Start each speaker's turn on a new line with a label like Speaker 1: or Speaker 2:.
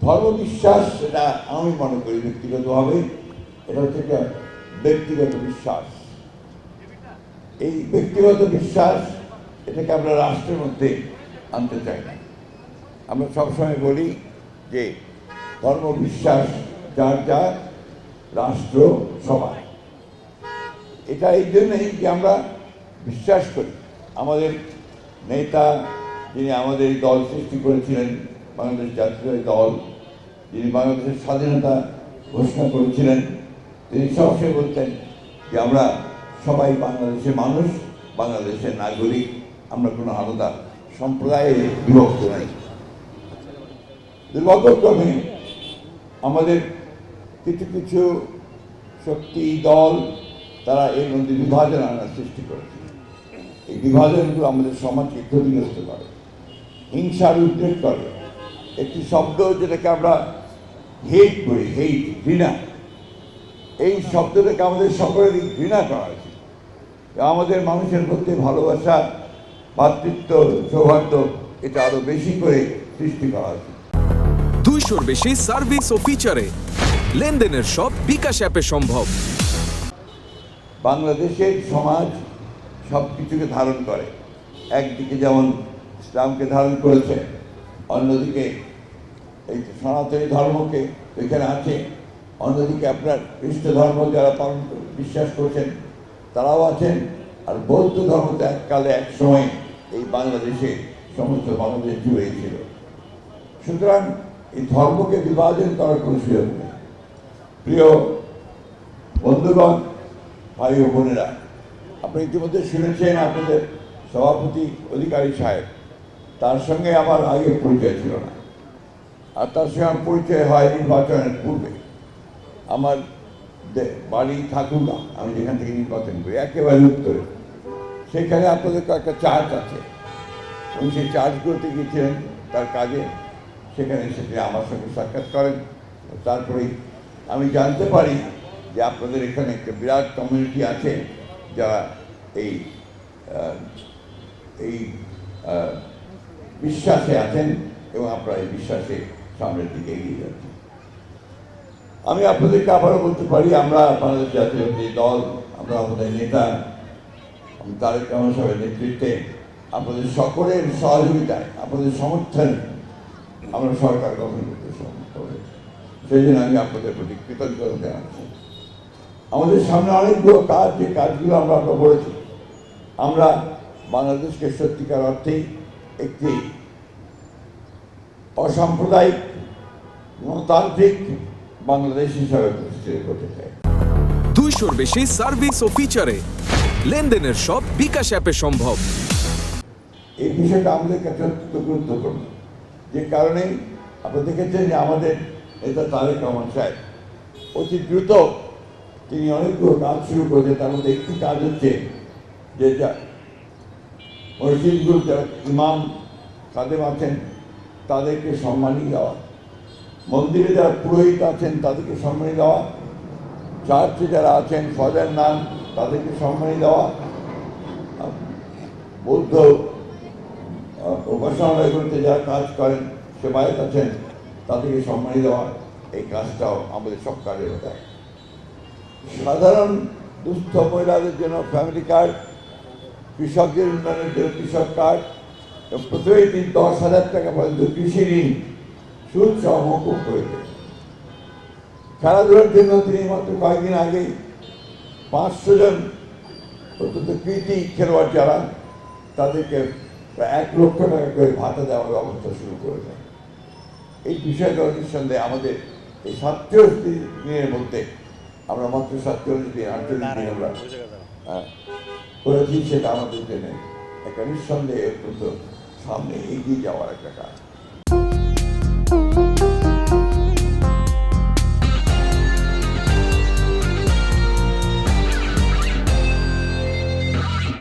Speaker 1: ধর্মবিশ্বাস, এটা আমি মনে করি ব্যক্তিগতভাবে এটা হচ্ছে একটা ব্যক্তিগত বিশ্বাস। এই ব্যক্তিগত বিশ্বাস এটাকে আমরা রাষ্ট্রের মধ্যে আনতে চাই না। আমরা সবসময় বলি যে ধর্মবিশ্বাস যার যার, রাষ্ট্র সবার। এটা এই জন্যই যে আমরা বিশ্বাস করি আমাদের নেতা, যিনি আমাদের এই দল সৃষ্টি করেছিলেন, বাংলাদেশ জাতীয় দল, যিনি বাংলাদেশের স্বাধীনতা ঘোষণা করেছিলেন, তিনি সবসময় বলতেন যে আমরা সবাই বাংলাদেশের মানুষ, বাংলাদেশের নাগরিক, আমরা কোনো আলাদা সম্প্রদায়ে বিভক্ত নাই। দুর্ভাগ্যক্রমে আমাদের কিছু কিছু শক্তি দল তারা এর মধ্যে বিভাজন আনার সৃষ্টি করেছে। এই বিভাজনগুলো আমাদের সমাজকে ক্ষতিগ্রস্ত করে, হিংসার উদ্রেক করে। একটি শব্দ যেটাকে আমরা হেট করি, হেট, ঘৃণা, এই শব্দটাকে আমাদের সকলেরই ঘৃণা করা উচিত। আমাদের মানুষের মধ্যে ভালোবাসা, ভ্রাতৃত্ব, সৌহার্দ্য এটা আরো বেশি করে সৃষ্টি করা উচিত।
Speaker 2: 200-র বেশি সার্ভিস ও ফিচারে লেনদেনের সব বিকাশ অ্যাপে সম্ভব।
Speaker 1: বাংলাদেশের সমাজ সব কিছুকে ধারণ করে, একদিকে যেমন ইসলামকে ধারণ করেছে, অন্যদিকে এই সনাতনী ধর্মকে এখানে আছে, অন্যদিকে আপনার খ্রিস্ট ধর্ম যারা পালন বিশ্বাস করছেন তারাও আছেন, আর বৌদ্ধ ধর্ম তো এককালে এক সময় এই বাংলাদেশে সমস্ত বাংলাদেশ জুড়ে ছিল। সুতরাং এই ধর্মকে বিভাজন করার কোনো সুযোগ নেই। প্রিয় বন্ধুগণ, ভাই ও বোনেরা, আপনি ইতিমধ্যে শুনেছেন আপনাদের সভাপতি অধিকারী সাহেব, তার সঙ্গে আমার আগে পরিচয় ছিল না, আর তার সঙ্গে আমার পরিচয় হয় নির্বাচনের পূর্বে। আমার বাড়ি ঠাকুরগাঁ, আমি যেখান থেকে নির্বাচন করি, একেবারে উত্তরে। সেখানে আপনাদের কয়েকটা চার্চ আছে, উনি সেই চার্চগুলোতে গিয়েছিলেন তার কাজে, সেখানে এসে আমার সঙ্গে সাক্ষাৎ করেন। তারপরেই আমি জানতে পারি যে আপনাদের এখানে একটা বিরাট কমিউনিটি আছে যারা এই এই বিশ্বাসে আছেন এবং আপনারা এই বিশ্বাসে সামনের দিকে এগিয়ে যাচ্ছেন। আমি আপনাদেরকে আবারও বলতে পারি, আমরা বাংলাদেশ জাতীয় দল, আমরা আমাদের নেতা তারেক রহমান সাহেবের নেতৃত্বে আপনাদের সকলের সহযোগিতায়, আপনাদের সমর্থনে আমরা সরকার গঠন করতে সমর্থ হয়েছি। সেই জন্য আমি আপনাদের প্রতি কৃতজ্ঞতা জানাচ্ছি। আমাদের সামনে অনেকগুলো কাজ, যে কাজগুলো আমরা করেছি, আমরা বাংলাদেশকে সত্যিকার অর্থেই একটি অসাম্প্রদায়িক গণতান্ত্রিক বাংলাদেশ হিসাবে প্রতিষ্ঠিত করতে চাই।
Speaker 2: 200-র বেশি সার্ভিস ও ফিচারে লেনদেনের সব বিকাশ অ্যাপে সম্ভব।
Speaker 1: এই বিষয়টা আমাদের কাছে অত্যন্ত গুরুত্বপূর্ণ, যে কারণে আপনারা দেখেছেন যে আমাদের নেতা তারেক রহমান সাহেব অতি দ্রুত তিনি অনেকগুলো কাজ শুরু করেছেন। তার মধ্যে একটি কাজ হচ্ছে যে মসজিদগুলো যারা ইমাম খাদেম আছেন তাদেরকে সম্মানী দেওয়া, মন্দিরে যারা পুরোহিত আছেন তাদেরকে সম্মানী দেওয়া, চার্চে যারা আছেন ফজর নাম তাদেরকে সম্মানী দেওয়া, বৌদ্ধ উপাসনালয়গুলোতে যারা কাজ করেন, সেবায়ত আছেন, তাদেরকে সম্মানী দেওয়া। এই কাজটাও আমাদের সব কাজে হতে। সাধারণ দুস্থ মহিলাদের জন্য ফ্যামিলি কার্ড, কৃষকদের উন্নয়নের জন্য কৃষক কার্ড, প্রত্যেক দিন 10,000 টাকা পর্যন্ত কৃষি ঋণ সুদ সহ মকুব করে দেন। খেলাধুলার জন্য তিনি মাত্র কয়েকদিন আগেই 500 জন অত্যন্ত কৃতি খেলোয়াড় যারা, তাদেরকে প্রায় 1 লক্ষ টাকা করে ভাতা দেওয়ার ব্যবস্থা শুরু করে দেন। এই বিষয়টা নিঃসন্দেহে আমাদের এই 47 দিনের মধ্যে আমরা মাত্র 47 দিন 48 দিন আমরা করেছি, সেটা আমাদের জন্য একটা নিঃসন্দেহে অত্যন্ত সামনে এগিয়ে যাওয়ার একটা কাজ।